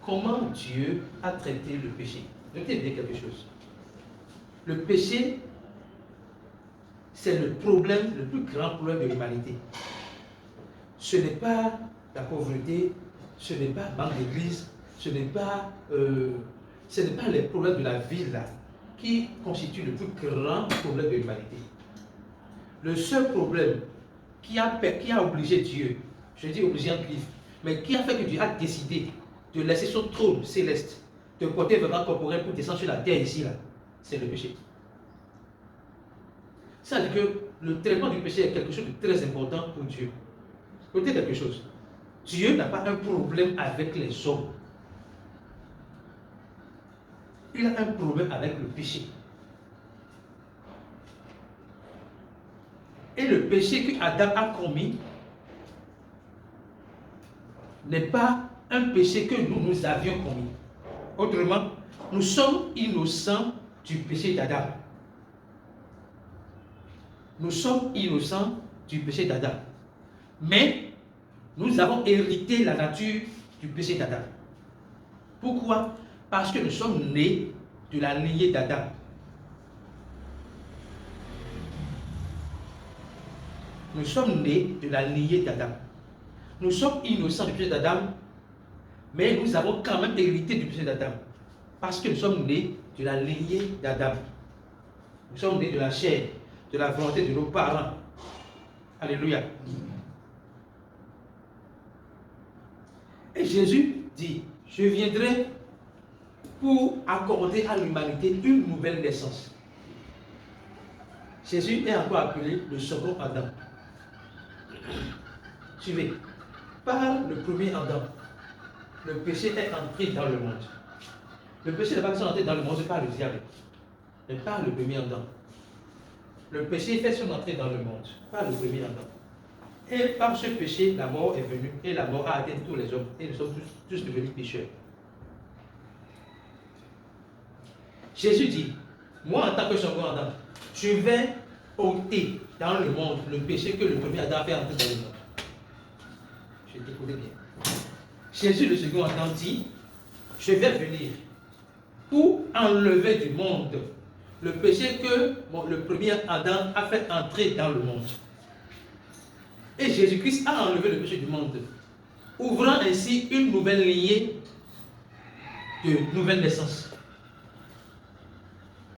comment Dieu a traité le péché. Je vais te dire quelque chose. Le péché, c'est le problème, le plus grand problème de l'humanité. Ce n'est pas la pauvreté, ce n'est pas manque d'église, ce n'est pas les problèmes de la vie là qui constituent le plus grand problème de l'humanité. Le seul problème qui a obligé Dieu, je dis obligé en griffe, mais qui a fait que Dieu a décidé de laisser son trône céleste, de porter vraiment corporel pour descendre sur la terre ici là, c'est le péché. Ça veut dire que le traitement du péché est quelque chose de très important pour Dieu. Notez quelque chose. Dieu n'a pas un problème avec les hommes. Il a un problème avec le péché. Et le péché que Adam a commis n'est pas un péché que nous avions commis. Autrement, nous sommes innocents du péché d'Adam. Nous sommes innocents du péché d'Adam. Mais nous avons hérité la nature du péché d'Adam. Pourquoi? Parce que nous sommes nés de la lignée d'Adam. Nous sommes nés de la lignée d'Adam. Nous sommes innocents du péché d'Adam, mais nous avons quand même hérité du péché d'Adam. Parce que nous sommes nés de la lignée d'Adam. Nous sommes nés de la chair, de la volonté de nos parents. Alléluia. Et Jésus dit, je viendrai pour accorder à l'humanité une nouvelle naissance. Jésus est encore appelé le second Adam. Suivez. Par le premier Adam, le péché est entré dans le monde. Le péché n'est pas entré dans le monde par le diable, mais par le premier Adam. Le péché fait son entrée dans le monde par le premier Adam. Et par ce péché, la mort est venue et la mort a atteint tous les hommes et nous sommes tous devenus pécheurs. Jésus dit, moi en tant que second Adam, je vais ôter dans le monde le péché que le premier Adam a fait entrer dans le monde. Je t'écoute bien. Jésus le second Adam dit, je vais venir pour enlever du monde le péché que le premier Adam a fait entrer dans le monde. Et Jésus-Christ a enlevé le péché du monde, ouvrant ainsi une nouvelle lignée de nouvelle naissance.